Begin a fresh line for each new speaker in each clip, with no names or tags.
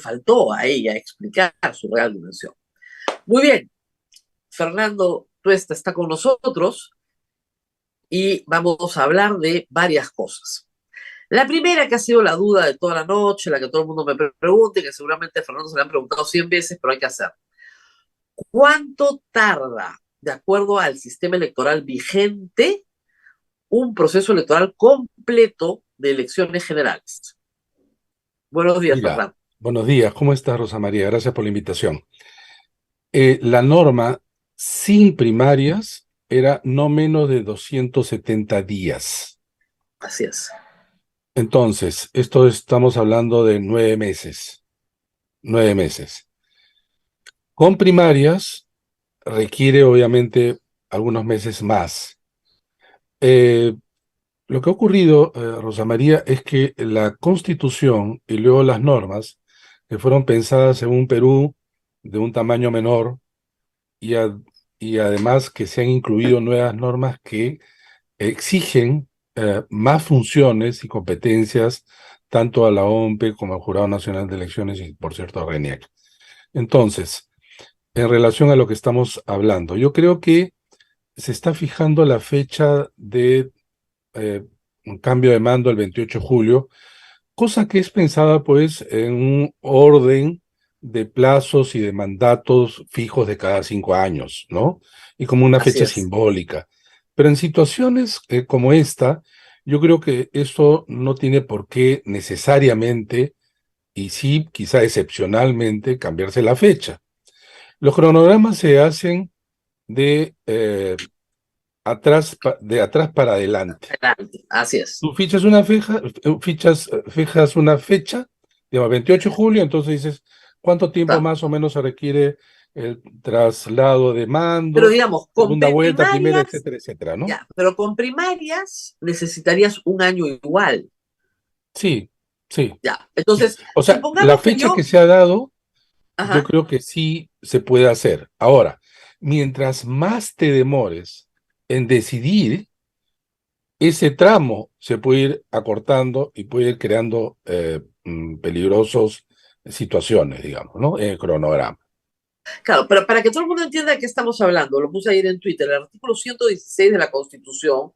faltó a ella explicar su real dimensión. Muy bien, Fernando Tuesta está con nosotros y vamos a hablar de varias cosas. La primera, que ha sido la duda de toda la noche, la que todo el mundo me pregunta y que seguramente a Fernando se le han preguntado 100 veces, pero hay que hacer. ¿Cuánto tarda, de acuerdo al sistema electoral vigente, un proceso electoral completo de elecciones generales? Buenos días,
Mira,
Fernando.
buenos días, ¿cómo estás, Rosa María? Gracias por la invitación. La norma sin primarias era no menos de 270 días.
Así es.
Entonces, esto estamos hablando de 9 meses. 9 meses. Con primarias requiere, obviamente, algunos meses más. Eh, lo que ha ocurrido, Rosa María, es que la Constitución y luego las normas, que fueron pensadas en un Perú de un tamaño menor, y, y además que se han incluido nuevas normas que exigen más funciones y competencias tanto a la OMPE como al Jurado Nacional de Elecciones y, por cierto, a RENIEC. Entonces, en relación a lo que estamos hablando, yo creo que se está fijando la fecha de un cambio de mando el 28 de julio, cosa que es pensada pues en un orden de plazos y de mandatos fijos de cada 5 años, ¿no? Y como una
Así
fecha
es.
simbólica. Pero en situaciones como esta, yo creo que eso no tiene por qué necesariamente, y sí, quizá excepcionalmente, cambiarse la fecha. Los cronogramas se hacen de, de atrás para adelante.
Adelante. Así es.
Tú fichas una fijas una fecha, digamos, 28 de julio, entonces dices, ¿cuánto tiempo
Está.
más o menos se requiere el traslado de
Pero
mando,
digamos, con
segunda vuelta, primera,
primarias,
etcétera, ¿no?
ya, pero con primarias necesitarías un año igual.
Sí, sí,
Ya.
sí.
Entonces,
O sea, la
supongamos que
fecha que
yo,
se ha dado, yo
ajá,
creo que sí se puede hacer. Ahora, mientras más te demores en decidir, ese tramo se puede ir acortando y puede ir creando peligrosos situaciones, digamos, ¿no? En el cronograma.
claro, pero para que todo el mundo entienda de qué estamos hablando, lo puse ayer en Twitter, el artículo 116 de la Constitución,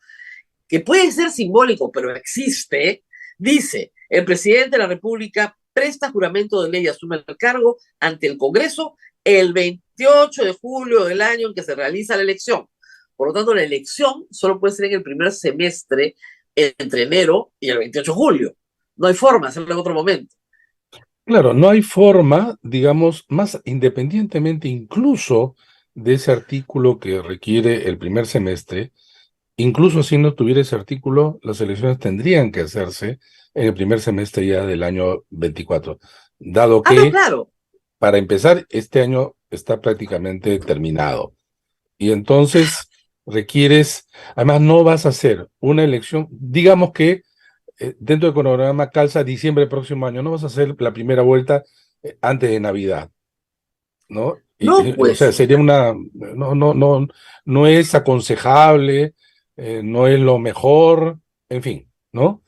que puede ser simbólico, pero existe, dice, el presidente de la República presta juramento de ley y asume el cargo ante el Congreso el 28 de julio del año en que se realiza la elección. Por lo tanto, la elección solo puede ser en el primer semestre entre enero y el 28 de julio. No hay forma de hacerlo en otro momento.
Claro, no hay forma, digamos, más independientemente incluso de ese artículo que requiere el primer semestre, incluso si no tuviera ese artículo, las elecciones tendrían que hacerse en el primer semestre ya del año 24, dado
Ah, no,
que,
claro.
para empezar, este año está prácticamente terminado. Y entonces requieres, además no vas a hacer una elección, digamos que dentro del cronograma calza diciembre del próximo año, no vas a hacer la primera vuelta antes de Navidad, ¿no?
No,
O sea,
pues,
sería no es aconsejable, no es lo mejor, en fin, ¿no?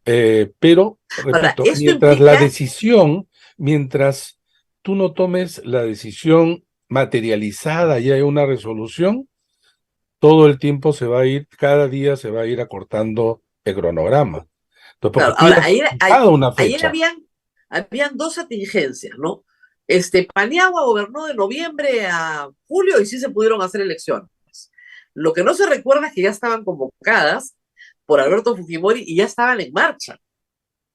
Pero,
ahora,
repito,
esto implica,
mientras tú no tomes la decisión materializada y hay una resolución, todo el tiempo se va a ir, cada día se va a ir acortando el cronograma. Entonces, porque
claro,
tú ya
ahora,
has fijado una
ayer
fecha.
habían dos contingencias, ¿no? Paniagua gobernó de noviembre a julio y sí se pudieron hacer elecciones. Lo que no se recuerda es que ya estaban convocadas por Alberto Fujimori y ya estaban en marcha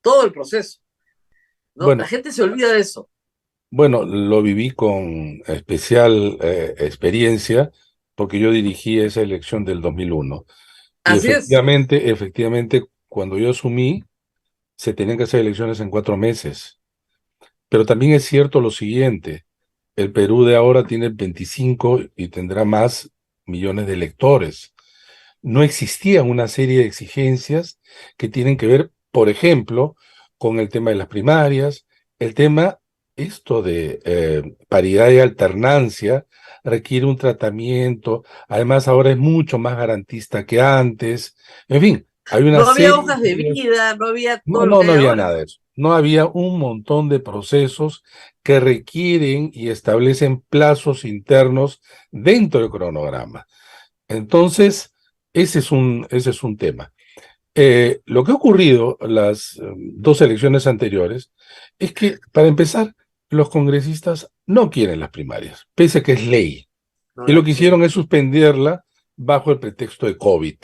todo el proceso, ¿no? La
Bueno,
gente se olvida de eso.
bueno, lo viví con especial experiencia porque yo dirigí esa elección del 2001. Y
Así es.
efectivamente, cuando yo asumí, se tenían que hacer elecciones en 4 meses. Pero también es cierto lo siguiente, el Perú de ahora tiene 25 y tendrá más millones de electores. No existían una serie de exigencias que tienen que ver, por ejemplo, con el tema de las primarias, el tema, esto de paridad y alternancia requiere un tratamiento, además ahora es mucho más garantista que antes, en fin, hay una
No había
serie
hojas de
de...
vida, no había todo
No,
lo
no,
que
no
hay
había
ahora,
nada
¿no?
de eso. no había un montón de procesos que requieren y establecen plazos internos dentro del cronograma. Entonces, ese es un tema. Lo que ha ocurrido las dos elecciones anteriores es que, para empezar, los congresistas no quieren las primarias, pese a que es ley.
No
Y lo
la
que
quiero.
hicieron es suspenderla bajo el pretexto de COVID.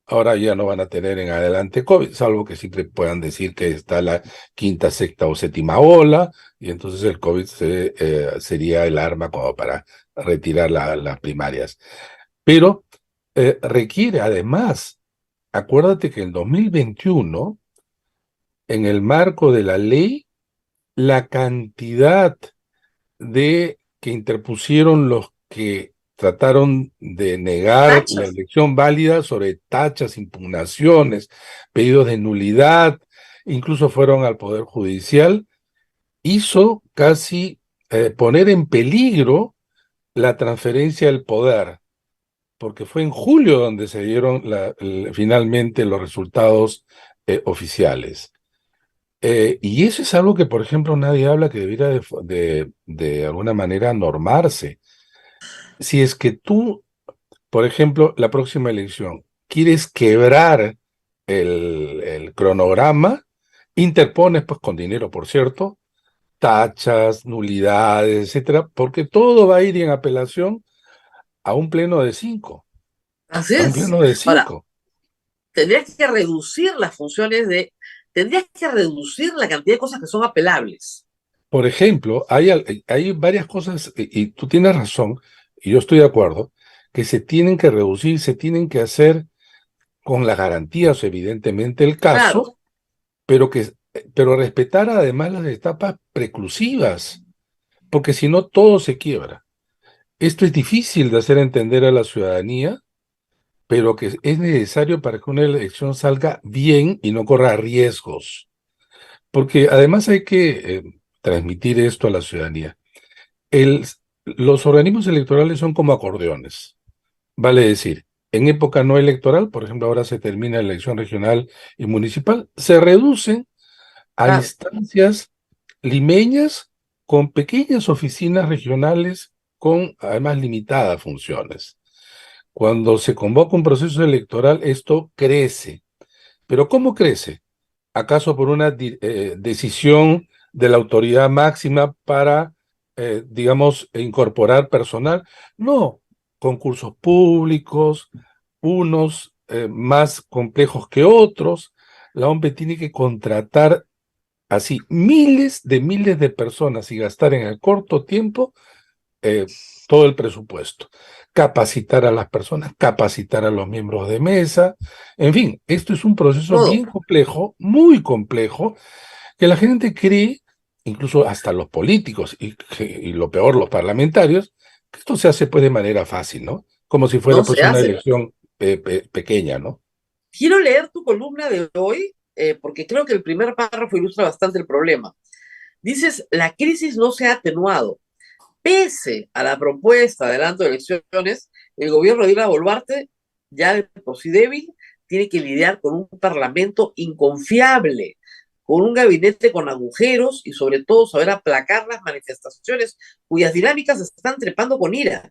Ahora ya no van a tener en adelante COVID, salvo que siempre puedan decir que está la quinta, sexta o séptima ola, y entonces el COVID sería el arma como para retirar las primarias. Pero requiere además, acuérdate que en 2021, en el marco de la ley, la cantidad de que interpusieron los que trataron de negar la
Tachas.
elección válida sobre tachas, impugnaciones, pedidos de nulidad, incluso fueron al Poder Judicial, hizo casi poner en peligro la transferencia del poder, porque fue en julio donde se dieron finalmente los resultados oficiales. Y eso es algo que, por ejemplo, nadie habla, que debiera de alguna manera normarse. Si es que tú, por ejemplo, la próxima elección, quieres quebrar el cronograma, interpones, pues con dinero, por cierto, tachas, nulidades, etcétera, porque todo va a ir en apelación a un pleno de cinco,
Así
a un
es.
pleno de
Ahora,
cinco.
tendrías que reducir las funciones de, tendrías que reducir la cantidad de cosas que son apelables.
Por ejemplo, hay varias cosas, y tú tienes razón, y yo estoy de acuerdo, que se tienen que reducir, se tienen que hacer con las garantías, evidentemente, el caso,
Claro.
pero pero respetar además las etapas preclusivas, porque si no todo se quiebra. Esto es difícil de hacer entender a la ciudadanía, pero que es necesario para que una elección salga bien y no corra riesgos, porque además hay que transmitir esto a la ciudadanía. El, los organismos electorales son como acordeones, vale decir, en época no electoral, por ejemplo, ahora se termina la elección regional y municipal, se reducen a
Claro.
instancias limeñas con pequeñas oficinas regionales con además limitadas funciones. Cuando se convoca un proceso electoral, esto crece. ¿Pero cómo crece? ¿Acaso por una decisión de la autoridad máxima para, digamos, incorporar personal? No, concursos públicos, unos más complejos que otros. La OMP tiene que contratar así miles de personas y gastar en el corto tiempo eh, todo el presupuesto. Capacitar a las personas, capacitar a los miembros de mesa, en fin, esto es un proceso
Todo.
bien complejo, muy complejo, que la gente cree, incluso hasta los políticos y lo peor, los parlamentarios, que esto se hace pues de manera fácil, ¿no? Como si fuera
No
pues
se
una
hace.
elección pequeña, ¿no?
Quiero leer tu columna de hoy porque creo que el primer párrafo ilustra bastante el problema. Dices, la crisis no se ha atenuado. Pese a la propuesta de adelanto de elecciones, el gobierno de Dina Boluarte, ya de por sí débil, tiene que lidiar con un parlamento inconfiable, con un gabinete con agujeros y sobre todo saber aplacar las manifestaciones cuyas dinámicas se están trepando con ira.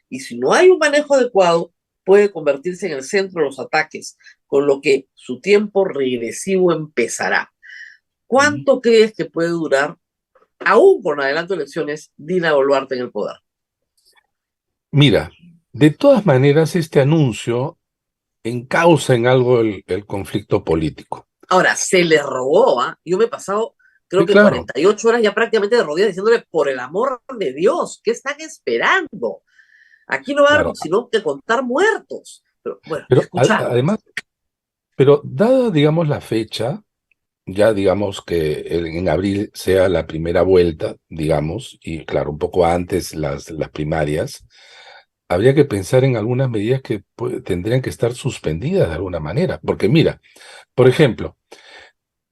Y si no hay un manejo adecuado, puede convertirse en el centro de los ataques, con lo que su tiempo regresivo empezará.
Mm.
¿Cuánto crees que puede durar, aún con adelanto de elecciones, Dina Boluarte en el poder?
Mira, de todas maneras, este anuncio encausa en algo el conflicto político.
Ahora, se le robó, ¿ah? Yo me he pasado, creo
Sí,
que
claro,
48 horas ya prácticamente de rodillas diciéndole, por el amor de Dios, ¿qué están esperando? Aquí no va a haber
claro.
sino que contar muertos. Pero bueno,
Pero
escuchamos.
además, pero dada, digamos, la fecha, ya digamos que en abril sea la primera vuelta, digamos, y claro, un poco antes las primarias, habría que pensar en algunas medidas que tendrían que estar suspendidas de alguna manera. Porque mira, por ejemplo,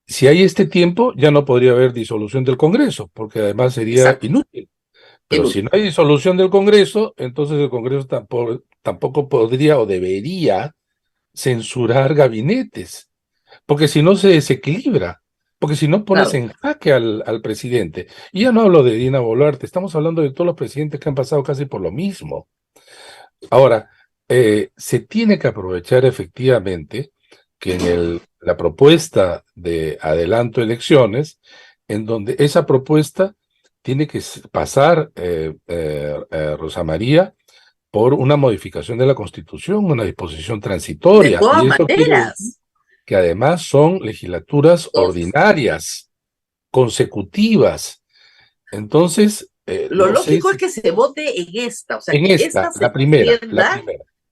si hay este tiempo, ya no podría haber disolución del Congreso, porque además sería
Exacto,
inútil. Pero si no
inútil.
hay disolución del Congreso, entonces el Congreso tampoco podría o debería censurar gabinetes, porque si no se desequilibra. porque si no pones
claro.
en jaque al presidente. Y ya no hablo de Dina Boluarte, estamos hablando de todos los presidentes que han pasado casi por lo mismo. Ahora, se tiene que aprovechar efectivamente que en la propuesta de adelanto elecciones, en donde esa propuesta tiene que pasar, Rosa María, por una modificación de la Constitución, una disposición
De
transitoria,
todas
y eso quiere decir
maneras,
que además son legislaturas
los-
ordinarias, consecutivas. Entonces,
lo
no sé
lógico es
si
que se vote en esta, o sea,
en
que
esta,
esta se extienda.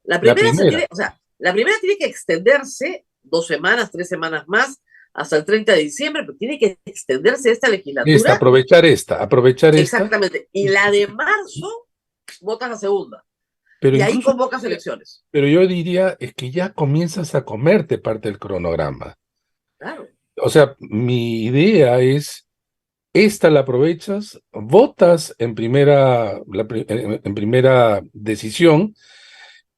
La
la
primera se
primera,
tiene, o sea, la primera tiene que extenderse 2 semanas, 3 semanas más, hasta el 30 de diciembre, pero tiene que extenderse esta legislatura.
aprovechar esta,
Exactamente. Y la de marzo, votas la segunda.
pero
Y ahí
incluso,
convocas elecciones.
pero yo diría es que ya comienzas a comerte parte del cronograma.
Claro,
O sea, mi idea es, esta la aprovechas, votas en en primera decisión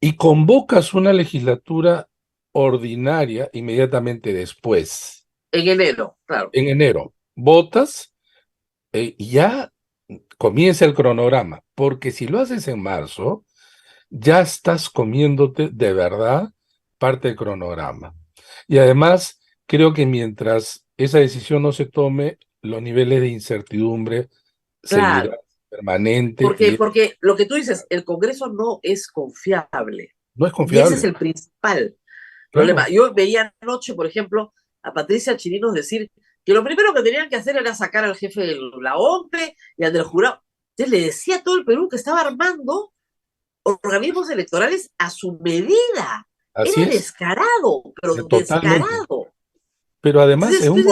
y convocas una legislatura ordinaria inmediatamente después,
en enero, claro.
en enero. Votas, y ya comienza el cronograma, porque si lo haces en marzo, ya estás comiéndote de verdad parte del cronograma. Y además, creo que mientras esa decisión no se tome, los niveles de incertidumbre seguirán
Claro.
permanente
Porque,
y
porque lo que tú dices, el Congreso no es confiable.
no es
Y ese es
confiable.
el principal problema.
Claro,
Yo veía anoche, por ejemplo, a Patricia Chirinos decir que lo primero que tenían que hacer era sacar al jefe de la OMPE y al del jurado. Entonces le decía a todo el Perú que estaba armando organismos electorales a su medida.
así
Era
es,
descarado, pero
totalmente.
descarado.
Pero además,
Entonces tú dices,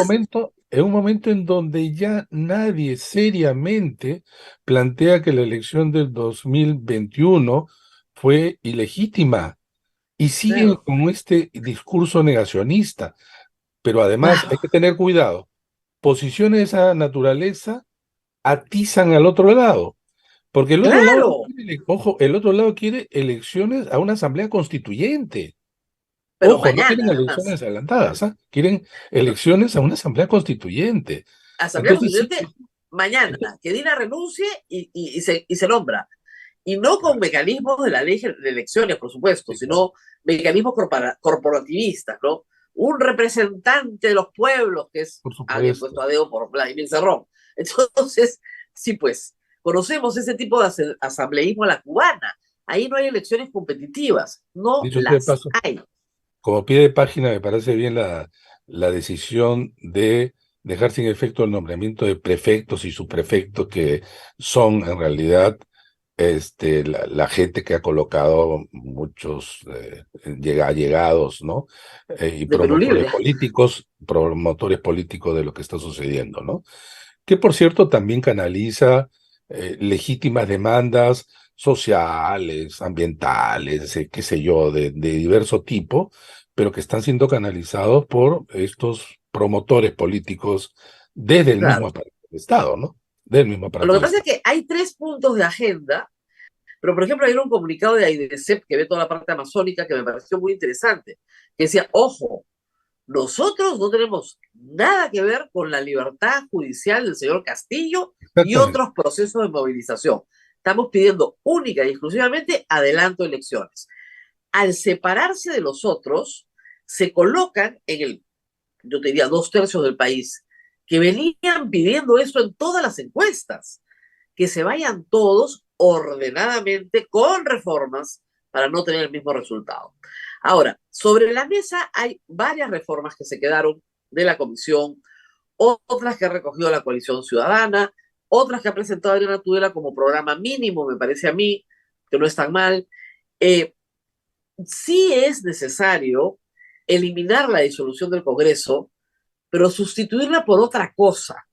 en un momento en donde ya nadie seriamente plantea que la elección del 2021 fue ilegítima y siguen
claro,
con este discurso negacionista. Pero además hay
claro,
que tener cuidado. Posiciones de esa naturaleza atizan al otro lado, porque el otro lado no
claro,
quiere, ojo, el otro lado quiere elecciones a una asamblea constituyente.
pero
Ojo, no quieren
mañana
elecciones
además.
adelantadas, ¿ah? Quieren elecciones a una asamblea constituyente.
Asamblea
Entonces sí,
Constituyente mañana,
entonces,
que Dina renuncie y se nombra. Y no con mecanismos de la ley de elecciones, por supuesto,
sí, claro,
sino mecanismos corporativistas, ¿no? Un representante de los pueblos, que es
por
alguien puesto
supuesto.
a dedo por Vladimir Cerrón. Entonces, sí, pues, conocemos ese tipo de asambleísmo a la cubana. Ahí no hay elecciones competitivas, no
Dicho sea de
las
paso,
hay.
como pie de página, me parece bien la decisión de dejar sin efecto el nombramiento de prefectos y subprefectos, que son en realidad la gente que ha colocado muchos allegados, ¿no? Y
De Perú Libre.
promotores políticos de lo que está sucediendo, ¿no? Que por cierto también canaliza legítimas demandas sociales, ambientales, qué sé yo, de diverso tipo, pero que están siendo canalizados por estos promotores políticos desde el mismo
Claro.
aparato del Estado, ¿no? Del mismo
Lo
aparato
que
del
pasa es
Estado.
que hay 3 puntos de agenda. Pero, por ejemplo, hay un comunicado de AIDESEP que ve toda la parte amazónica que me pareció muy interesante, que decía, ojo, nosotros no tenemos nada que ver con la libertad judicial del señor Castillo y
Exactamente.
otros procesos de movilización. Estamos pidiendo única y exclusivamente adelanto de elecciones. Al separarse de los otros, se colocan en yo te diría, 2/3 del país, que venían pidiendo eso en todas las encuestas, que se vayan todos ordenadamente con reformas para no tener el mismo resultado. Ahora, sobre la mesa hay varias reformas que se quedaron de la comisión, otras que ha recogido la coalición ciudadana, otras que ha presentado Adriana Tudela como programa mínimo, me parece a mí, que no es tan mal. Eh, sí es necesario eliminar la disolución del Congreso, pero sustituirla por otra cosa,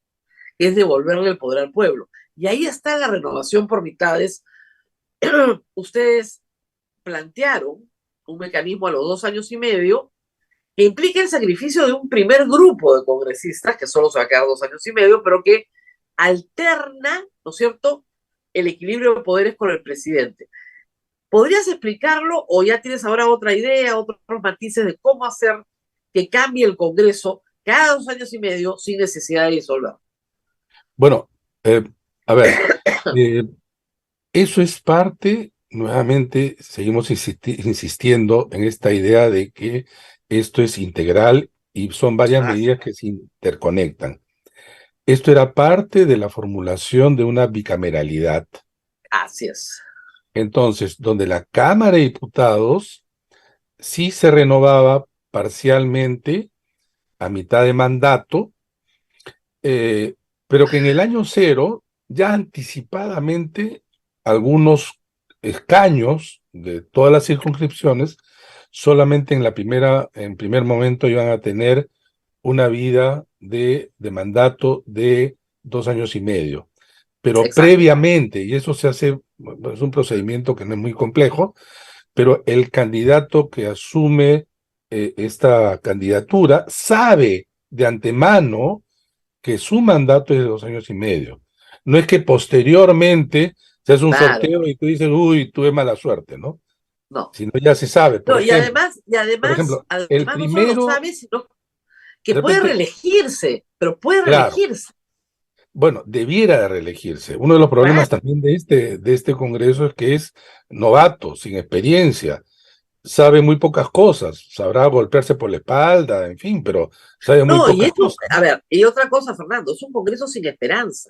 que es devolverle el poder al pueblo. Y ahí está la renovación por mitades. Ustedes plantearon un mecanismo a los 2 años y medio que implica el sacrificio de un primer grupo de congresistas, que solo se va a quedar 2 años y medio, pero que alterna, ¿no es cierto?, el equilibrio de poderes con el presidente. ¿Podrías explicarlo o ya tienes ahora otra idea, otros matices de cómo hacer que cambie el Congreso cada 2 años y medio sin necesidad de disolver.
Bueno, eh, a ver, eh, eso es parte, nuevamente, seguimos insistiendo en esta idea de que esto es integral y son varias
Ah,
medidas que se interconectan. Esto era parte de la formulación de una bicameralidad.
así es.
Entonces, donde la Cámara de Diputados sí se renovaba parcialmente a mitad de mandato, eh, pero que en el año cero, ya anticipadamente, algunos escaños de todas las circunscripciones, solamente en primer momento iban a tener una vida de mandato de 2 años y medio. Pero
Exacto.
previamente, y eso se hace, bueno, es un procedimiento que no es muy complejo, pero el candidato que asume esta candidatura sabe de antemano que su mandato es de 2 años y medio. No es que posteriormente se hace un
Claro.
sorteo y tú dices, uy, tuve mala suerte, ¿no?
No.
Sino ya se sabe.
No, y
Por
además,
ejemplo, el
además no solo lo
primero,
sabe, sino que
de
puede
repente,
reelegirse, pero puede
claro,
reelegirse.
bueno, debiera de reelegirse. Uno de los problemas
Claro.
también de este Congreso es que es novato, sin experiencia, sabe muy pocas cosas, sabrá golpearse por la espalda, en fin, pero sabe muy
No, y
pocas
esto,
cosas,
a
¿no?
ver, y otra cosa, Fernando, es un Congreso sin esperanza.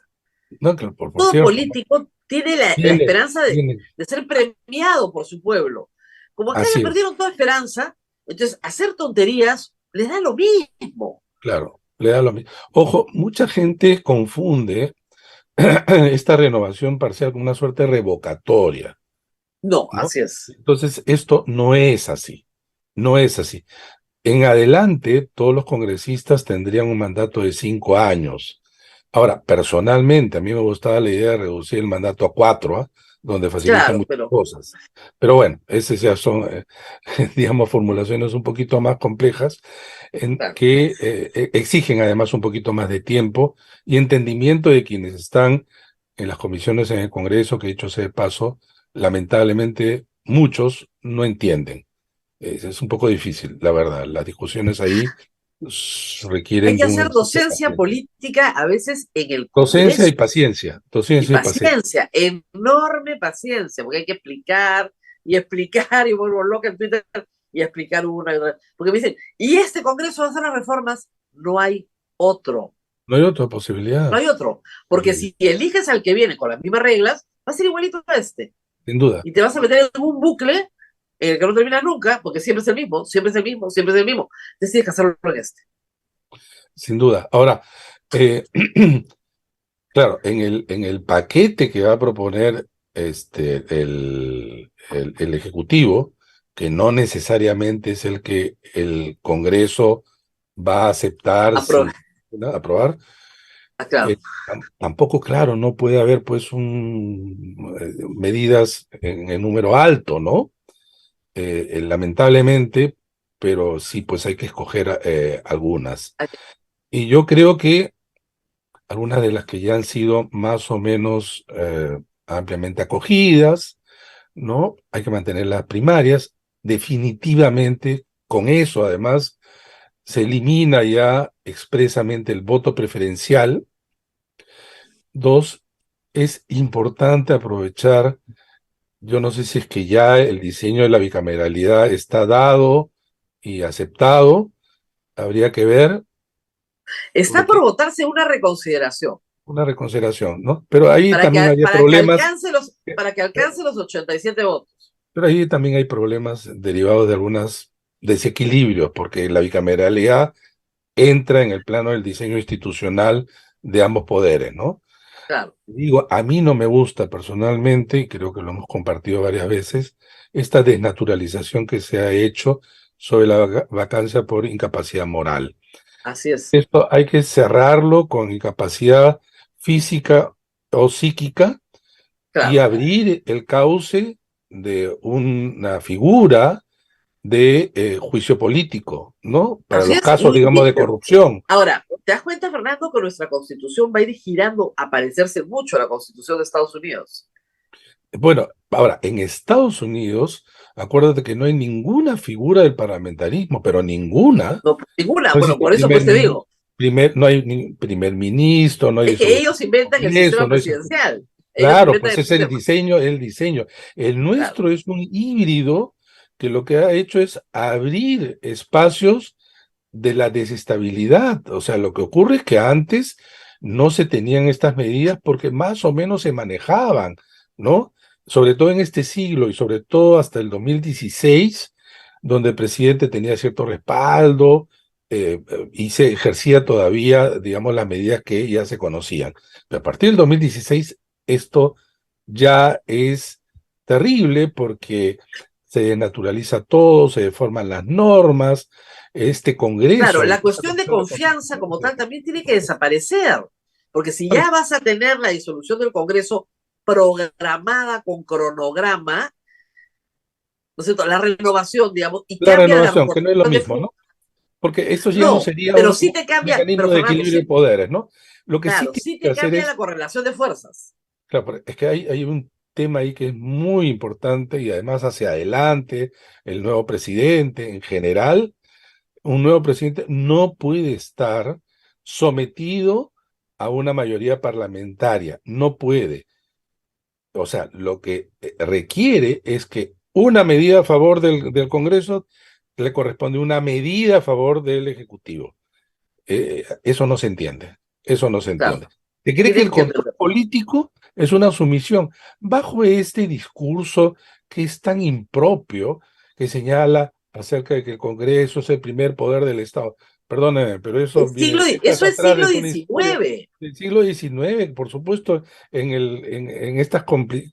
No, que por
Todo
cierto, ¿no?
político tiene la
Tiene,
esperanza
tiene,
de ser premiado por su pueblo. Como acá ya
así es,
perdieron toda esperanza, entonces hacer tonterías les da lo mismo.
claro, le da lo mismo. Ojo, mucha gente confunde esta renovación parcial con una suerte revocatoria,
No,
¿no?
así es.
Entonces, esto no es así, no es así. En adelante, todos los congresistas tendrían un mandato de 5 años. Ahora, personalmente, a mí me gustaba la idea de reducir el mandato a 4, ¿ah? Donde facilita
Claro,
muchas
pero
cosas. Pero bueno, esas ya son, digamos, formulaciones un poquito más complejas, en
claro.
que exigen además un poquito más de tiempo y entendimiento de quienes están en las comisiones en el Congreso, que dicho sea de paso, lamentablemente muchos no entienden. Es un poco difícil, la verdad. Las discusiones ahí
Hay
requieren
que
de un
hacer
ejercicio de
docencia
paciencia.
política a veces en el
Docencia y
Congreso.
paciencia,
Y
docencia y paciencia.
paciencia, enorme paciencia, porque hay que explicar y explicar y vuelvo loca en Twitter y explicar una y otra. Porque me dicen, ¿y este Congreso va a hacer las reformas? No hay otro,
No hay otra
no
posibilidad,
hay otro. Porque si eliges al que viene con las mismas reglas, va a ser igualito a este.
sin duda,
Y te vas a meter en un bucle en el que no termina nunca, porque siempre es el mismo, siempre es el mismo, siempre es el mismo. Entonces tienes que hacerlo en este.
sin duda. Ahora, eh, claro, en el paquete que va a proponer el Ejecutivo, que no necesariamente es el que el Congreso va a aceptar
Aprove.
sin ¿no? aprobar.
Ah, claro.
Tampoco, claro, no puede haber pues medidas en número alto, ¿no? Lamentablemente, pero sí, pues hay que escoger algunas. Y yo creo que algunas de las que ya han sido más o menos ampliamente acogidas, ¿no? Hay que mantener las primarias. Definitivamente, con eso, además, se elimina ya expresamente el voto preferencial. Dos, es importante aprovechar, yo no sé si es que ya el diseño de la bicameralidad está dado y aceptado, habría que ver,
Está por
porque
votarse una reconsideración
una reconsideración, ¿no? Pero ahí también había problemas,
para que alcance los 87 votos.
pero ahí también hay problemas derivados de algunos desequilibrios, porque la bicameralidad entra en el plano del diseño institucional de ambos poderes, ¿no?
Claro.
Digo, a mí no me gusta personalmente, y creo que lo hemos compartido varias veces, esta desnaturalización que se ha hecho sobre la vacancia por incapacidad moral.
Así es.
Esto hay que cerrarlo con incapacidad física o psíquica y
Claro.
abrir el cauce de una figura de juicio político, ¿no? Para
Así
los
es.
casos, digamos, de corrupción.
Ahora, ¿te das cuenta, Fernando, que nuestra constitución va a ir girando a parecerse mucho a la constitución de Estados Unidos?
Bueno, ahora, en Estados Unidos, acuérdate que no hay ninguna figura del parlamentarismo, pero ninguna.
No, ninguna.
No
Bueno,
existe
por eso pues te digo,
no hay ni primer ministro, no hay
es que
disolución
ellos
del
inventan el
Congreso,
sistema
no hay...
presidencial. Ellos
Claro,
inventan
pues
el
es el
sistema.
diseño, el diseño. El
Claro,
nuestro es un híbrido que lo que ha hecho es abrir espacios de la desestabilidad. O sea, lo que ocurre es que antes no se tenían estas medidas porque más o menos se manejaban, ¿no? Sobre todo en este siglo y sobre todo hasta el 2016, donde el presidente tenía cierto respaldo y se ejercía todavía, digamos, las medidas que ya se conocían. Pero a partir del 2016, esto ya es terrible porque se desnaturaliza todo, se deforman las normas, este
claro,
Congreso,
la
esta
cuestión de
versión de la
confianza
Constitución,
como tal también tiene que desaparecer, porque si
claro,
ya vas a tener la disolución del Congreso programada con cronograma, ¿no es cierto? La renovación, digamos, y
la
cambia la
renovación, que no es lo
rotación de
mismo,
funciones.
¿no? Porque esto ya no
No,
sería
pero
un
sí te cambia,
mecanismo
pero
de
Fernando,
equilibrio de
sí,
poderes, ¿no? Lo que sí
claro,
tiene
sí
que
te
hacer
cambia la
es,
correlación de fuerzas.
claro, es que hay un tema ahí que es muy importante y además hacia adelante, el nuevo presidente en general, un nuevo presidente no puede estar sometido a una mayoría parlamentaria, no puede. O sea, lo que requiere es que una medida a favor del Congreso le corresponde una medida a favor del Ejecutivo. Eso no se entiende, eso no se
Claro,
entiende. Se cree que el
tienen que
control
entender.
político es una sumisión bajo este discurso que es tan impropio, que señala acerca de que el Congreso es el primer poder del Estado. Perdóneme, pero eso viene décadas
Eso es
atrás,
siglo
es una historia
XIX.
del siglo XIX, por supuesto, en estas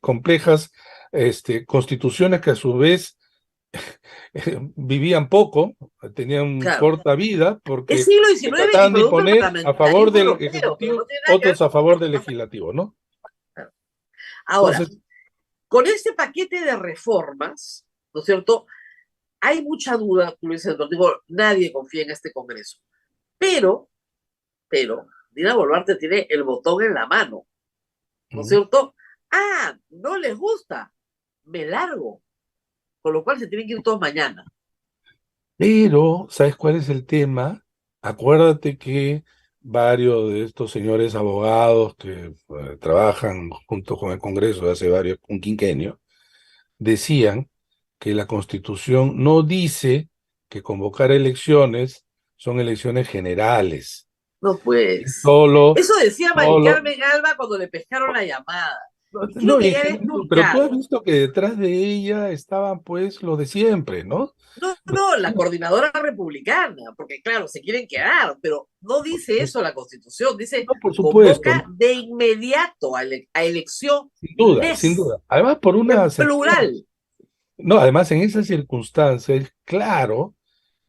complejas constituciones que a su vez vivían poco, tenían
Claro,
corta vida,
es
porque
siglo
se
XIX y
trataban de
producto del
imponer a favor
parlamentarismo
del
europeo, pero no
Ejecutivo,
tiene nada que ver
otros a
con
favor
lo que
del
pasa
Legislativo, ¿no?
acá. Ahora,
Entonces,
con este paquete de reformas, ¿no es cierto? Hay mucha duda, tú lo dices, digo, nadie confía en este Congreso. Pero, Dina Boluarte tiene el botón en la mano, ¿no es
mm,
cierto? Ah, no les gusta, me largo, con lo cual se tienen que ir todos mañana.
pero, ¿sabes cuál es el tema? Acuérdate que varios de estos señores abogados que trabajan junto con el Congreso de hace un quinquenio, decían que la Constitución no dice que convocar elecciones son elecciones generales.
No,
Y
pues.
solo,
Eso decía Mari
solo,
Carmen Alba cuando le pescaron la llamada. Y creo
no,
que
en
ya le he
general, pero tú has
explicado.
visto que detrás de ella estaban pues los de siempre, ¿no?
No, no, la coordinadora republicana, porque claro, se quieren quedar, pero no dice eso la Constitución, dice
No, por supuesto,
convoca
¿no?
de inmediato a elección
Sin duda, sin
les,
duda. Además, por una
en
sencilla,
plural.
no, además en esa circunstancia es claro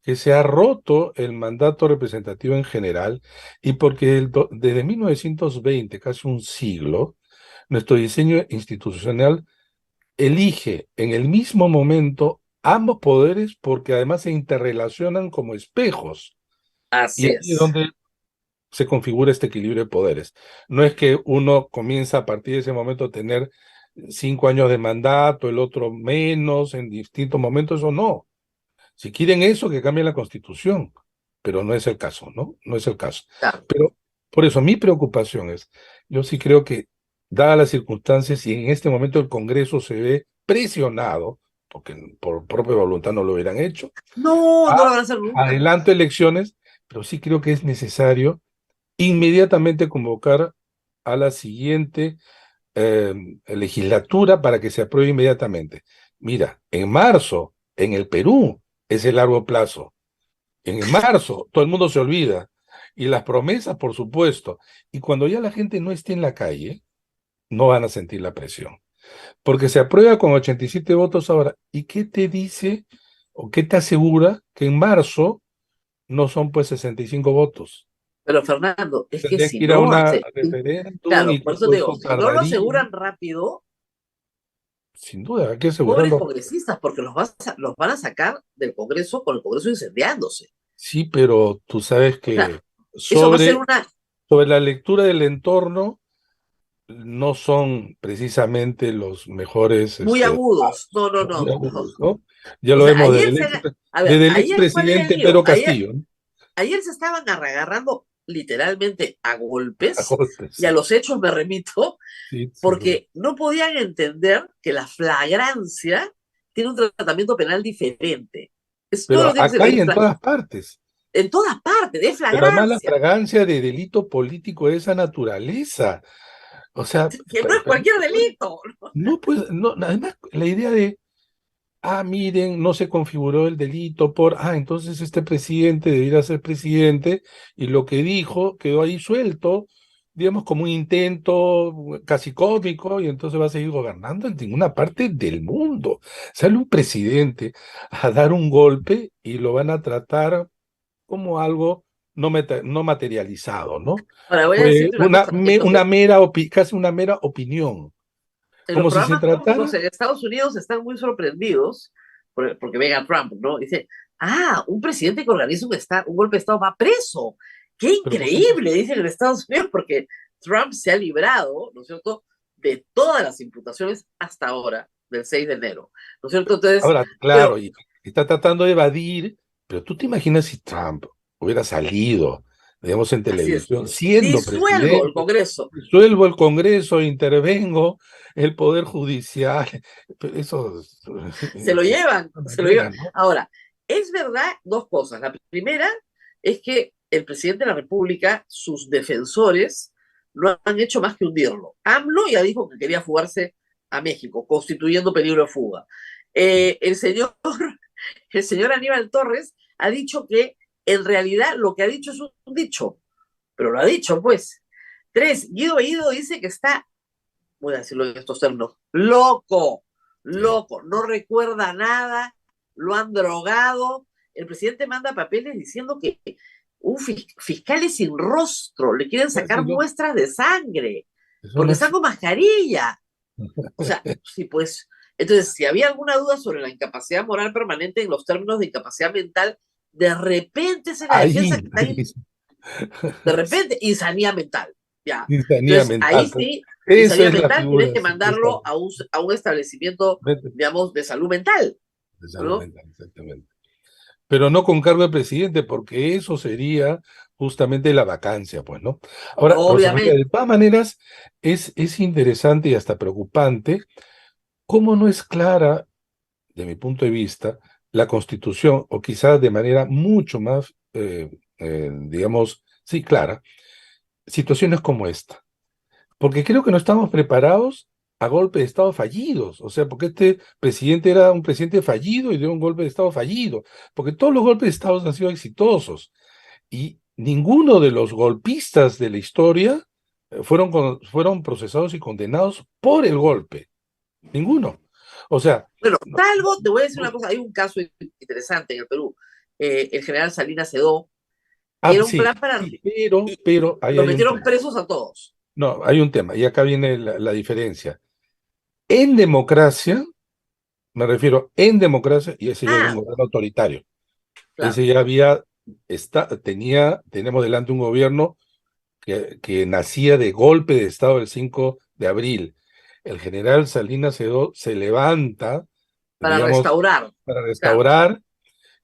que se ha roto el mandato representativo en general y porque desde 1920, casi un siglo, nuestro diseño institucional elige en el mismo momento ambos poderes porque además se interrelacionan como espejos. Y
Así
ahí es
es.
donde se configura este equilibrio de poderes. No es que uno comienza a partir de ese momento a tener 5 años de mandato, el otro menos, en distintos momentos, eso no. Si quieren eso, que cambien la Constitución, pero no es el caso, ¿no? No es el caso.
Claro.
Pero por eso mi preocupación es, yo sí creo que, dadas las circunstancias, y en este momento el Congreso se ve presionado, porque por propia voluntad no lo hubieran hecho,
No, no lo
a-
van a hacer nunca.
adelanto elecciones, pero sí creo que es necesario inmediatamente convocar a la siguiente eh, legislatura para que se apruebe inmediatamente. Mira, en marzo, en el Perú, es el largo plazo. En marzo, todo el mundo se olvida. Y las promesas, por supuesto. Y cuando ya la gente no esté en la calle, no van a sentir la presión. Porque se aprueba con 87 votos ahora. ¿Y qué te dice o qué te asegura que en marzo no son pues 65 votos?
Pero Fernando, es que
Tendría
si
que ir a
no
una
hace,
referéndum
claro,
y
por eso
todo
te digo,
eso
si no lo
tardaría.
aseguran rápido,
Sin duda, hay que
pobres
asegurarlo.
congresistas, porque los van a sacar del Congreso con el Congreso incendiándose.
Sí, pero tú sabes
O sea,
que
eso va a ser
sobre,
una,
sobre la lectura del entorno, no son precisamente los mejores,
muy agudos. No, no,
muy
no.
agudos, ¿no? Ya
O
lo
sea,
vemos
ayer se... A ver,
desde el
ayer, ¿cuál era el
expresidente
lío?
Pedro Castillo, ¿no?
Ayer se estaban agarrando literalmente a
A
golpes,
golpes,
y a
sí,
los hechos me remito,
sí, seguro.
porque no podían entender que la flagrancia tiene un tratamiento penal diferente. Es todo lo
Pero
que tiene que
acá y
ser
en todas partes.
en todas partes, de
Pero además la
flagrancia,
fragancia de delito político de esa naturaleza. O sea,
que no es cualquier delito.
no pues, no, además la idea de, miren, no se configuró el delito por, entonces este presidente debiera ser presidente y lo que dijo quedó ahí suelto, digamos, como un intento casi cómico y entonces va a seguir gobernando en ninguna parte del mundo. Sale un presidente a dar un golpe y lo van a tratar como algo no materializado, ¿no?
Ahora voy a
Fue
decirte una cosa.
una casi una mera opinión,
En los
como si se
programas públicos
tratara,
en Estados Unidos están muy sorprendidos porque ven a Trump, ¿no? Dice, un presidente que organiza un golpe de Estado va preso. ¡Qué
pero ¿por qué no?
increíble! Dicen en Estados Unidos, porque Trump se ha librado, ¿no es cierto?, de todas las imputaciones hasta ahora, del 6 de enero, ¿no es cierto? Entonces,
Ahora, claro,
pero
y está tratando de evadir, pero tú te imaginas si Trump hubiera salido, digamos, en
así es,
televisión, siendo
disuelvo el
presidente,
Congreso.
disuelvo el Congreso, intervengo el Poder Judicial, pero eso es
Se lo
de
llevan,
alguna
se lo llevan.
manera, ¿no?
Ahora, es verdad dos cosas. La primera es que el presidente de la República, sus defensores, no han hecho más que hundirlo. AMLO ya dijo que quería fugarse a México, constituyendo peligro de fuga. El señor, el señor Aníbal Torres ha dicho que en realidad lo que ha dicho es un dicho, pero lo ha dicho, pues. Tres, Guido Bellido dice que está, voy a decirlo en estos términos, loco,
Sí.
loco, no recuerda nada, lo han drogado. El presidente manda papeles diciendo que fiscales sin rostro le quieren sacar
Sí, no,
muestras de sangre
eso no
porque están
existe.
con mascarilla. O sea, sí, pues. Entonces, si había alguna duda sobre la incapacidad moral permanente en los términos de incapacidad mental, de repente es la defensa
Ahí,
que está ahí, de repente, insanía mental. Ya.
insanía
Entonces, ahí
mental, pues.
sí,
Esa
insanía
es la
mental, tienes
figura,
que mandarlo
supuestamente,
a un establecimiento, digamos, de salud mental,
de salud
¿no?
mental, exactamente. Pero no con cargo de presidente, porque eso sería justamente la vacancia, pues, ¿no? Ahora, Rosa María,
Obviamente.
de todas maneras, es interesante y hasta preocupante cómo no es clara, de mi punto de vista, la Constitución, o quizás de manera mucho más, digamos, sí, clara, situaciones como esta. Porque creo que no estamos preparados a golpes de Estado fallidos. O sea, porque este presidente era un presidente fallido y dio un golpe de Estado fallido. Porque todos los golpes de Estado han sido exitosos. Y ninguno de los golpistas de la historia fueron procesados y condenados por el golpe. Ninguno. O sea,
Bueno,
no,
salvo, te voy a decir una
no-
cosa, hay un caso interesante en el Perú, el general Salinas Sedó, que era un
sí,
plan para...
sí,
Y
pero ahí
los
hay un
metieron
tema.
presos a todos.
No, hay un tema. Y acá viene la diferencia. En democracia, me refiero en democracia, y ese ya era un
Ah,
gobierno autoritario.
claro,
Ese ya tenemos delante un gobierno que nacía de golpe de Estado el 5 de abril. El general Salinas Sedó se levanta,
para
digamos,
restaurar.
para
Claro.
restaurar,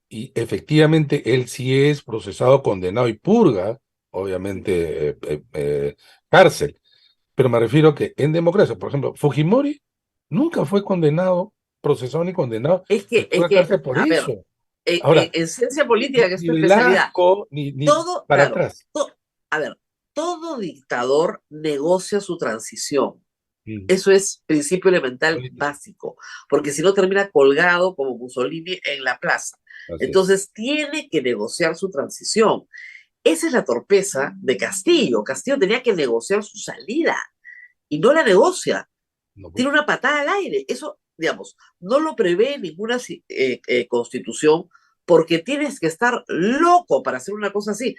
y efectivamente él sí es procesado, condenado y purga, obviamente, cárcel. Pero me refiero que en democracia, por ejemplo, Fujimori nunca fue condenado, procesado ni condenado, y fue
Es
a
que,
cárcel por
a ver,
eso. Ahora,
en ciencia política, que es
ni
tu especialidad,
Velasco, ni
todo,
para
claro,
atrás.
a ver, todo dictador negocia su transición.
Mm,
Eso es principio elemental
político,
básico, porque si no termina colgado como Mussolini en la plaza.
así es.
Entonces tiene que negociar su transición. Esa es la torpeza de Castillo. Castillo tenía que negociar su salida y no la negocia.
No,
Tiene
pues.
una patada al aire. Eso, digamos, no lo prevé ninguna constitución, porque tienes que estar loco para hacer una cosa así.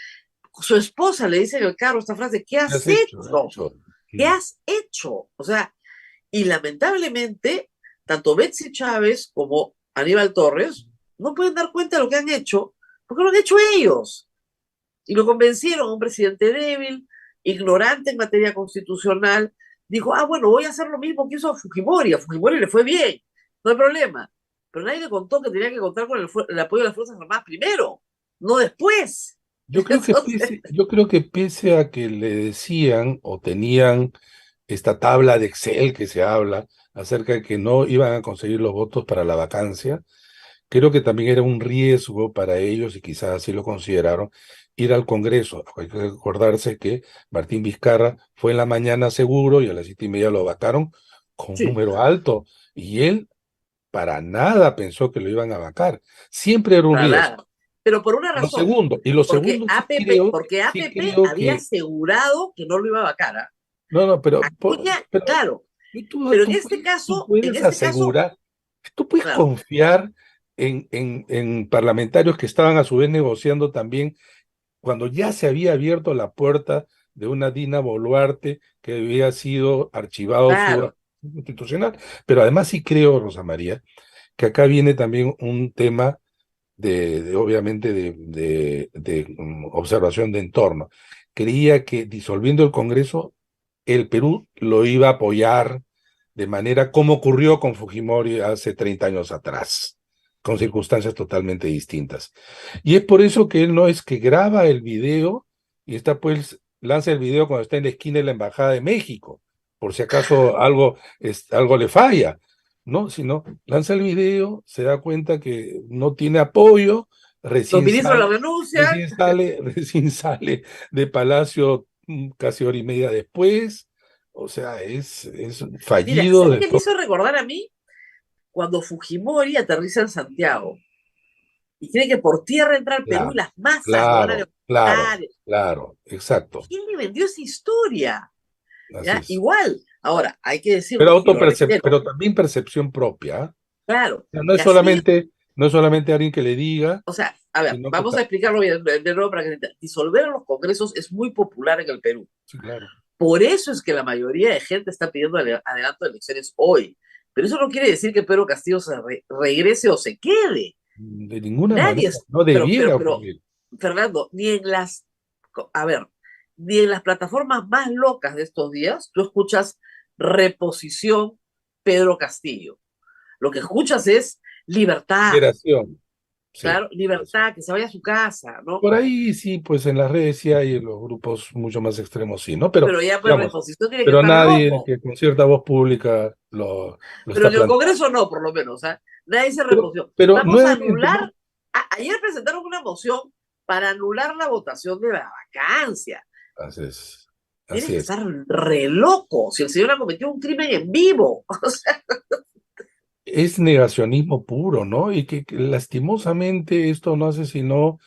Su esposa le dice en el carro esta frase: ¿qué
¿Qué
has
has hecho?
hecho? ¿Qué
Mm,
has hecho? O sea, y lamentablemente, tanto Betsy Chávez como Aníbal Torres no pueden dar cuenta de lo que han hecho, porque lo han hecho ellos. Y lo convencieron a un presidente débil, ignorante en materia constitucional, dijo, ah, bueno, voy a hacer lo mismo que hizo Fujimori, a Fujimori le fue bien, no hay problema. Pero nadie le contó que tenía que contar con el apoyo de las Fuerzas Armadas primero, no después. Entonces,
Yo creo que pese a que le decían o tenían esta tabla de Excel que se habla acerca de que no iban a conseguir los votos para la vacancia, creo que también era un riesgo para ellos, y quizás así lo consideraron, ir al Congreso. Hay que recordarse que Martín Vizcarra fue en la mañana seguro y a las 7:30 lo vacaron con un
sí,
número alto, y él para nada pensó que lo iban a vacar. Siempre era un
para
riesgo.
nada. Pero por una razón,
Lo segundo
porque
sí
APP
creo
había
que,
asegurado que no lo iba a vacar. ¿Ah?
no, no,
Acuña,
pero
claro, pero en este
tú
caso,
puedes asegurar, tú puedes
claro,
confiar en parlamentarios que estaban a su vez negociando también cuando ya se había abierto la puerta de una Dina Boluarte que había sido archivado su
claro,
acción constitucional. Pero además sí creo, Rosa María, que acá viene también un tema obviamente observación de entorno. Creía que disolviendo el Congreso, el Perú lo iba a apoyar de manera como ocurrió con Fujimori hace 30 años atrás, con circunstancias totalmente distintas. Y es por eso que él no es que graba el video y está pues, lanza el video cuando está en la esquina de la Embajada de México, por si acaso algo le falla, ¿no? Sino lanza el video, se da cuenta que no tiene apoyo,
los
recién
ministros lo
sale,
denuncian.
recién sale de Palacio casi hora y media después. O sea, es
Mira,
fallido
¿sabes
de
qué me
todo.
hizo recordar a mí? Cuando Fujimori aterriza en Santiago y cree que por tierra entra al Perú y
Claro,
las masas lo van a
claro, claro,
levantar.
claro, exacto.
¿Quién le vendió esa historia?
Así
¿Ya?
es.
Igual, ahora, hay que decirlo, y lo reitero,
Pero también percepción propia. ¿Ah?
claro,
O sea,
Castillo,
no es solamente alguien que le diga,
o sea, a ver,
sino que
vamos a explicarlo bien de nuevo para que se entienda. Disolver los congresos es muy popular en el Perú.
sí, claro.
Por eso es que la mayoría de gente está pidiendo adelanto de elecciones hoy. Pero eso no quiere decir que Pedro Castillo regrese o se quede.
De ninguna
Nadie,
manera, no
pero,
debiera
pero, pero,
ocurrir.
Fernando, a ver, ni en las plataformas más locas de estos días, tú escuchas reposición Pedro Castillo. Lo que escuchas es libertad,
Liberación, sí.
claro, libertad, que se vaya a su casa, ¿no?
Por ahí sí, pues en las redes sí hay, en los grupos mucho más extremos, sí, ¿no? Pero,
Pero ya pues
digamos,
reposición tiene que
pero
estar
nadie
loco.
que con cierta voz pública lo
Pero
está
en el
planteando.
Congreso no, por lo menos, ¿eh? Nadie se reposición.
Pero
Vamos a
nuevamente, ¿no?
anular, ayer presentaron una moción para anular la votación de la vacancia.
Así es,
Tienes
así
que
es.
estar re loco si el señor ha cometido un crimen en vivo. O sea,
Es negacionismo puro, ¿no? Y que lastimosamente esto no hace sino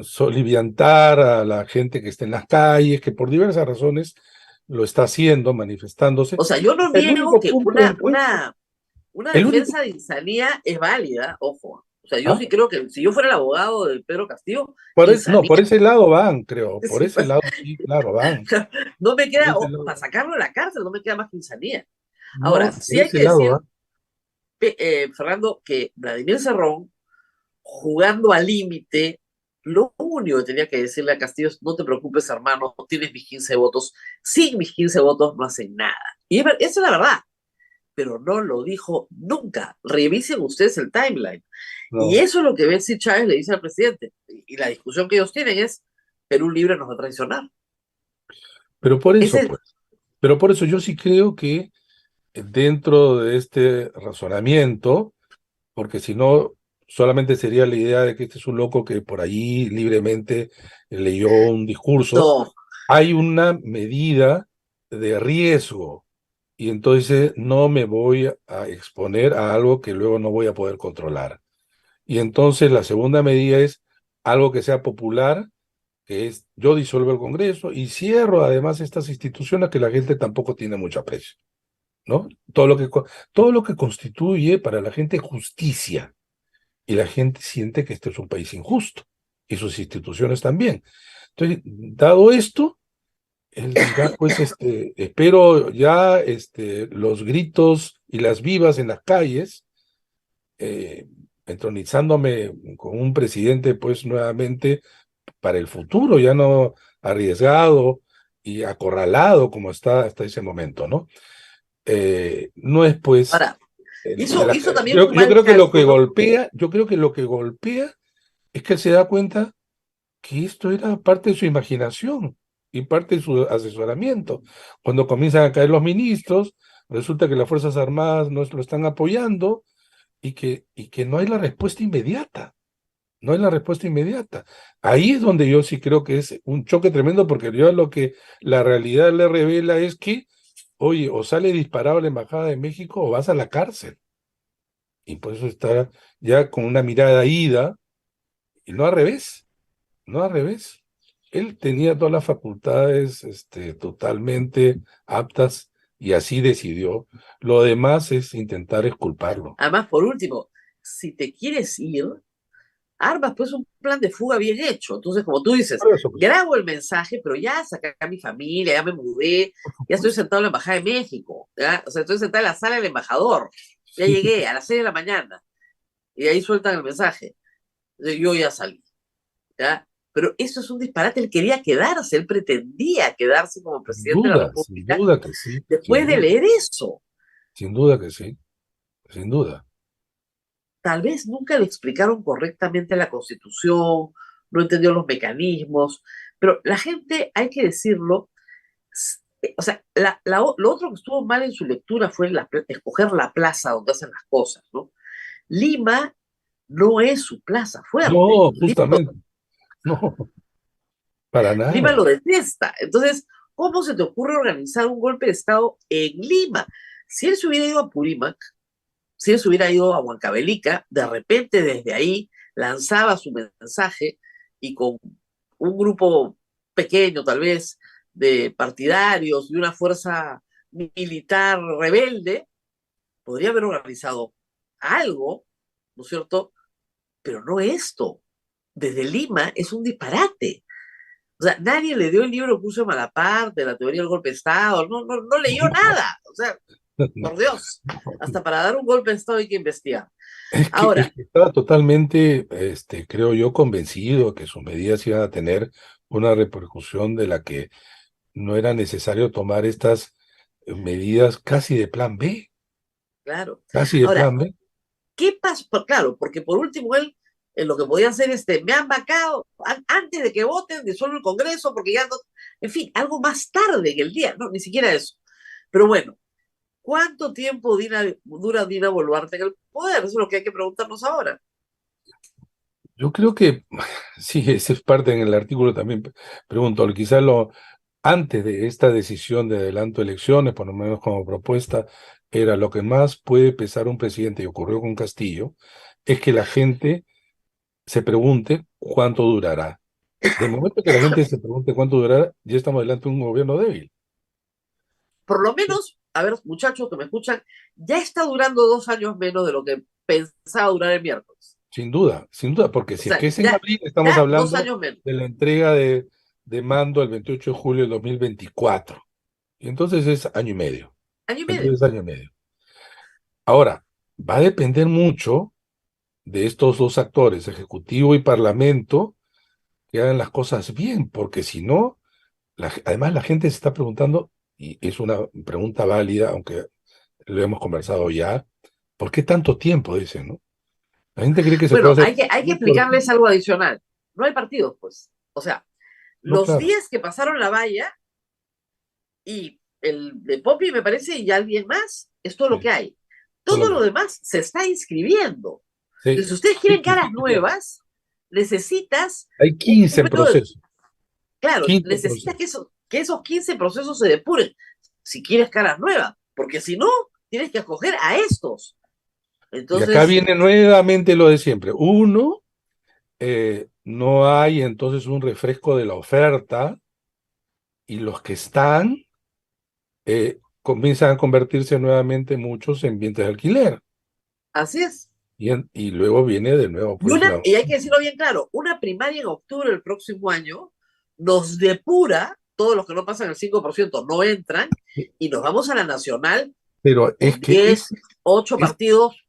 soliviantar a la gente que está en las calles, que por diversas razones lo está haciendo, manifestándose.
o sea, yo no
El
niego
único
que
punto de encuentro,
una
el único,
defensa de insanía es válida, ojo. O sea, yo
¿ah?
sí creo que si yo fuera el abogado de Pedro Castillo,
No,
insanía.
por ese lado van, creo, por
Sí,
ese lado sí, claro, van,
no me
por
queda,
ese lado,
para sacarlo de la cárcel, no me queda más que insanía.
no,
Ahora,
por
sí hay
ese
que
lado
decir,
van.
Fernando, que Vladimir Cerrón, jugando al límite, lo único que tenía que decirle a Castillo es, no te preocupes, hermano, tienes mis 15 votos, sin mis 15 votos no hacen nada. Y esa es la verdad, pero no lo dijo nunca. Revisen ustedes el timeline. Y
No,
eso es lo que Betsy Chávez le dice al presidente. Y la discusión que ellos tienen es, Perú libre nos va a traicionar.
pero por eso,
Ese,
pues, pero por eso yo sí creo que dentro de este razonamiento, porque si no, solamente sería la idea de que este es un loco que por allí libremente leyó un discurso.
no,
Hay una medida de riesgo y entonces no me voy a exponer a algo que luego no voy a poder controlar. Y entonces la segunda medida es algo que sea popular, que es yo disuelvo el Congreso y cierro además estas instituciones que la gente tampoco tiene mucho aprecio, ¿no? Todo lo que constituye para la gente justicia, y la gente siente que este es un país injusto y sus instituciones también. Entonces, dado esto, él dirá, pues, espero ya los gritos y las vivas en las calles, eh, entronizándome con un presidente, pues, nuevamente para el futuro, ya no arriesgado y acorralado como está hasta ese momento, ¿no? No es pues
Ahora, hizo también un
yo
mal
creo que lo que
cálculo.
golpea, yo creo que lo que golpea es que él se da cuenta que esto era parte de su imaginación y parte de su asesoramiento. Cuando comienzan a caer los ministros, resulta que las Fuerzas Armadas no lo están apoyando y que no hay la respuesta inmediata. No hay la respuesta inmediata. Ahí es donde yo sí creo que es un choque tremendo, porque yo lo que la realidad le revela es que, oye, o sale disparado a la Embajada de México o vas a la cárcel. Y por eso está ya con una mirada ida, y no al revés, no al revés. Él tenía todas las facultades totalmente aptas y así decidió. Lo demás es intentar exculparlo.
Además, por último, si te quieres ir, armas pues un plan de fuga bien hecho. Entonces, como tú dices,
Por eso, pues,
grabo el mensaje, pero ya saqué a mi familia, ya me mudé,
por
ya estoy
supuesto.
sentado en la Embajada de México, ¿ya? O sea, estoy sentado en la sala del embajador, ya
Sí,
llegué a las 6 de la mañana, y ahí sueltan el mensaje. Entonces, yo ya salí, ¿ya? Pero eso es un disparate, él quería quedarse, él pretendía quedarse como presidente de la
sin
República
duda que sí, sin
después de
duda,
leer eso.
sin duda que sí, sin duda.
Tal vez nunca le explicaron correctamente la Constitución, no entendió los mecanismos, pero la gente, hay que decirlo, o sea, lo otro que estuvo mal en su lectura fue escoger la plaza donde hacen las cosas, ¿no? Lima no es su plaza fuerte.
No, justamente, no, para
Lima lo
nada.
detesta. Entonces, ¿cómo se te ocurre organizar un golpe de Estado en Lima? Si él se hubiera ido a Purímac, si él se hubiera ido a Huancavelica, de repente desde ahí lanzaba su mensaje y con un grupo pequeño, tal vez, de partidarios y una fuerza militar rebelde, podría haber organizado algo, ¿no es cierto? Pero no esto. Desde Lima es un disparate. O sea, nadie le dio el libro que usa Malaparte, la teoría del golpe de Estado, no leyó nada. O sea, por Dios, hasta para dar un golpe de Estado hay que investigar.
Es
Ahora,
que estaba totalmente, creo yo, convencido que sus medidas iban a tener una repercusión de la que no era necesario tomar estas medidas casi de plan B,
claro.
casi de
Ahora,
plan B.
¿qué pasó? Claro, porque por último él, lo que podía hacer es, me han vacado antes de que voten, disuelvo el Congreso, porque ya no, en fin, algo más tarde en el día, no, ni siquiera eso. Pero bueno, ¿cuánto tiempo dura Dina Boluarte en el poder? Eso es lo que hay que preguntarnos ahora.
Yo creo que, sí, esa es parte en el artículo también, pregunto, quizás antes de esta decisión de adelanto de elecciones, por lo menos como propuesta, era lo que más puede pesar un presidente, y ocurrió con Castillo, es que la gente se pregunte cuánto durará. De momento que la gente se pregunte cuánto durará, ya estamos delante de un gobierno débil.
Por lo menos, a ver, muchachos que me escuchan, ya está durando 2 años menos de lo que pensaba durar el miércoles.
Sin duda, porque
O
si es
sea,
que es en abril, estamos
ya dos
hablando
años menos.
de la entrega de mando el 28 de julio del 2024. Y entonces es año y medio.
Año y medio.
Entonces año y medio. Ahora, va a depender mucho de estos dos actores, Ejecutivo y Parlamento, que hagan las cosas bien, porque si no, además la gente se está preguntando, y es una pregunta válida, aunque lo hemos conversado ya, ¿por qué tanto tiempo? Dicen, ¿no? La gente cree que se puede
Bueno,
hacer
hay que
muy cortito.
explicarles algo adicional. No hay partidos, pues. O sea,
No,
los
claro,
10 que pasaron la valla y el de Poppy, me parece, y alguien más, es todo lo
sí,
que hay.
todo lo
Todo
que
lo demás se está inscribiendo.
sí,
Entonces, si ustedes
sí,
quieren
sí,
caras
sí, claro.
nuevas, necesitas
Hay
un
15 en
periodo de,
proceso,
claro,
15 en
necesitas
proceso.
que esos 15 procesos se depuren, si quieres caras nuevas, porque si no, tienes que escoger a estos.
Y acá
Entonces,
viene nuevamente lo de siempre. Uno, no hay entonces un refresco de la oferta y los que están comienzan a convertirse nuevamente muchos en bienes de alquiler.
así es.
Y luego viene de nuevo, pues,
Y hay que decirlo bien claro, una primaria en octubre del próximo año nos depura, todos los que no pasan el 5% no entran, y nos vamos a la nacional
pero es
con
que
10 8
es-
partidos
eso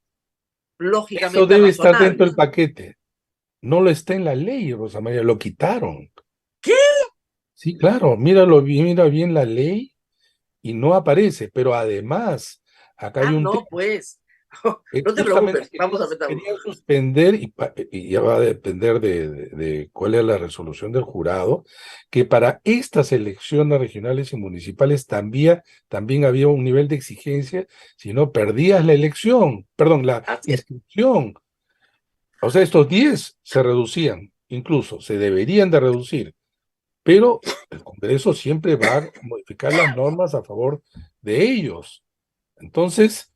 lógicamente
debe estar dentro del
razonables.
paquete. No lo está en la ley, Rosa María, lo quitaron.
¿Qué?
Sí, claro, míralo, mira bien la ley y no aparece, pero además, acá hay
Ah,
un tema.
no, pues. No te
Justamente
preocupes, vamos a meterlo.
querían suspender, y ya va a depender de cuál es la resolución del jurado, que para estas elecciones regionales y municipales también había un nivel de exigencia, si no perdías la elección, perdón, la
Así es.
inscripción. O sea, estos 10 se reducían, incluso se deberían de reducir, pero el Congreso siempre va a modificar las normas a favor de ellos. Entonces,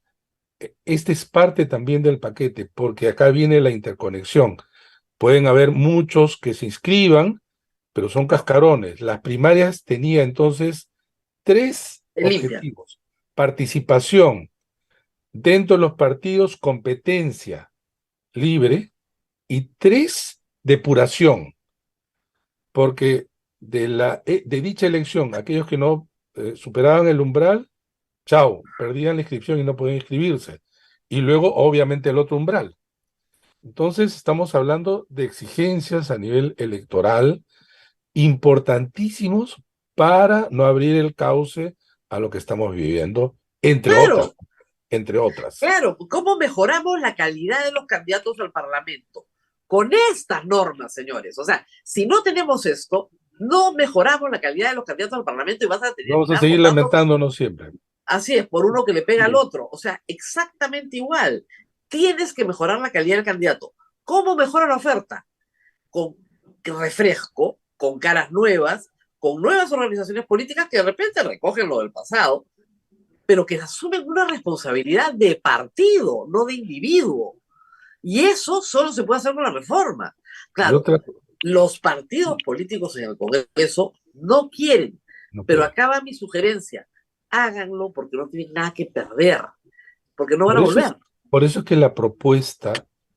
este es parte también del paquete, porque acá viene la interconexión. Pueden haber muchos que se inscriban, pero son
No,
cascarones. Las primarias tenía entonces 3
te limpia.
objetivos: participación dentro de los partidos, competencia libre, y 3, depuración, porque de dicha elección, aquellos que no superaban el umbral, chao, perdían la inscripción y no podían inscribirse. Y luego, obviamente, el otro umbral. Entonces, estamos hablando de exigencias a nivel electoral importantísimos para no abrir el cauce a lo que estamos viviendo, entre otras,
Claro,
entre otras.
claro. ¿Cómo mejoramos la calidad de los candidatos al Parlamento? Con estas normas, señores. O sea, si no tenemos esto, no mejoramos la calidad de los candidatos al Parlamento y vas a
Vamos a
terminar
seguir
votando.
lamentándonos siempre.
Así es, por uno que le pega al
Sí.
otro. O sea, exactamente igual. Tienes que mejorar la calidad del candidato. ¿Cómo mejora la oferta? Con refresco, con caras nuevas, con nuevas organizaciones políticas que de repente recogen lo del pasado, pero que asumen una responsabilidad de partido, no de individuo. Y eso solo se puede hacer con la reforma.
Y
Claro,
otra,
los partidos políticos en el Congreso no quieren,
no
pero
quiero.
acá va mi sugerencia. Háganlo porque no tienen nada que perder, porque no van
Por
a
eso
volver.
es, por eso es que la propuesta,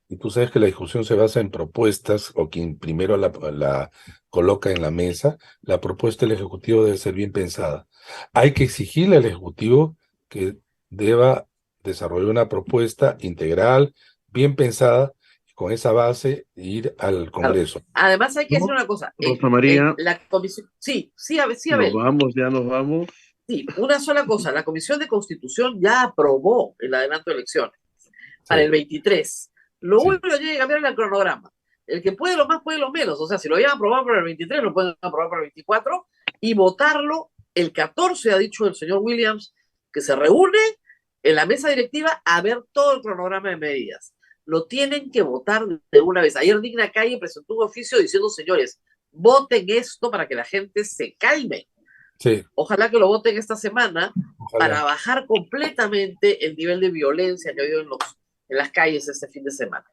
y tú sabes que la discusión se basa en propuestas, o quien primero la coloca en la mesa, la propuesta del Ejecutivo debe ser bien pensada. Hay que exigirle al Ejecutivo que deba desarrollar una propuesta integral, bien pensada, y con esa base ir al
Claro.
Congreso.
Además, hay que decir
No,
una cosa.
Rosa
En
María,
la comisión, sí, sí, sí,
nos
Abel.
vamos, ya nos vamos.
Sí, una sola cosa. La Comisión de Constitución ya aprobó el adelanto de elecciones para
Sí,
el 23. Lo
sí.
único que tiene que cambiar es el cronograma. El que puede lo más, puede lo menos. O sea, si lo iban a aprobar para el 23, lo pueden aprobar para el 24 y votarlo el 14, ha dicho el señor Williams, que se reúne en la mesa directiva a ver todo el cronograma de medidas. Lo tienen que votar de una vez. Ayer Digna Calle presentó un oficio diciendo, señores, voten esto para que la gente se calme.
Sí,
Ojalá que lo voten esta semana para
ojalá.
bajar completamente el nivel de violencia que ha habido en las calles este fin de semana.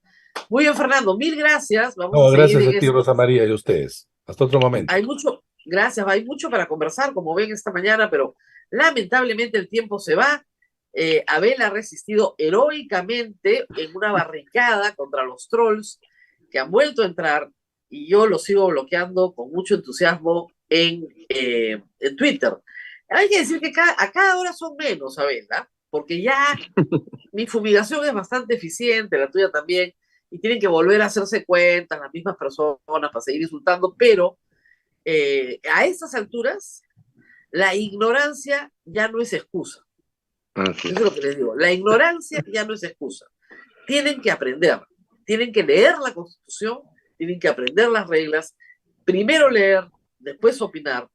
Muy bien, Fernando, mil gracias. Vamos a
No,
seguir
gracias
en
a ti,
esto.
Rosa María, y a ustedes. Hasta otro momento.
Hay mucho, gracias, hay mucho para conversar, como ven esta mañana, pero lamentablemente el tiempo se va. Abel ha resistido heroicamente en una barricada contra los trolls que han vuelto a entrar y yo lo sigo bloqueando con mucho entusiasmo en Twitter. Hay que decir que a cada hora son menos, Abel, ¿eh? Porque ya mi fumigación es bastante eficiente, la tuya también, y tienen que volver a hacerse cuentas las mismas personas para seguir insultando, pero a estas alturas la ignorancia ya no es excusa.
Así
Eso es lo que les digo. La ignorancia ya no es excusa. Tienen que aprender, tienen que leer la Constitución, tienen que aprender las reglas, primero leer, después opinar.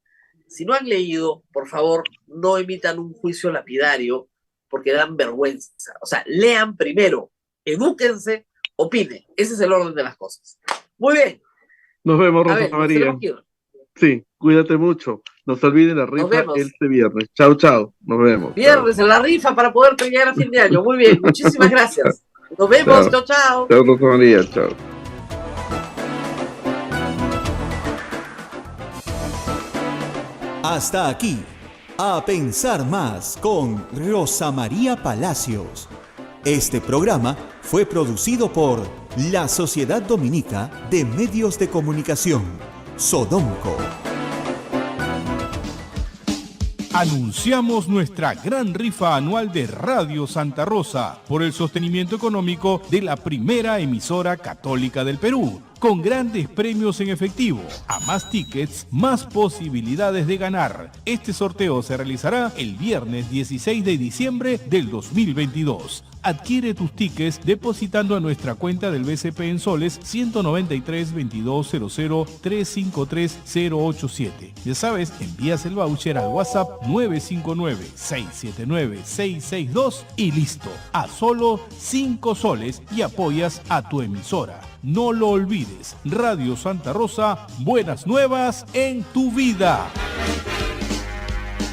Si no han leído, por favor, no emitan un juicio lapidario porque dan vergüenza. O sea, lean primero, edúquense, opinen. Ese es el orden de las cosas. Muy bien.
nos vemos,
A
Rosa
ver, nos
María.
tenemos que ir.
Sí, cuídate mucho. No se olviden la
Nos
rifa
vemos.
este viernes. Chao, chao. Nos vemos. Chao.
Viernes en la rifa para poder llegar a fin de año. Muy bien, muchísimas gracias. Nos vemos.
Chao.
Chao, chao.
Chao, Rosa María. Chao.
Hasta aquí, A Pensar Más con Rosa María Palacios. Este programa fue producido por la Sociedad Dominica de Medios de Comunicación, Sodomco.
Anunciamos nuestra gran rifa anual de Radio Santa Rosa por el sostenimiento económico de la primera emisora católica del Perú. con grandes premios en efectivo. A más tickets, más posibilidades de ganar. Este sorteo se realizará el viernes 16 de diciembre del 2022. Adquiere tus tickets depositando a nuestra cuenta del BCP en soles 193 2200 353 087. Ya sabes, envías el voucher al WhatsApp 959 679 662 y listo. A solo 5 soles y apoyas a tu emisora. No lo olvides. Radio Santa Rosa, buenas nuevas en tu vida.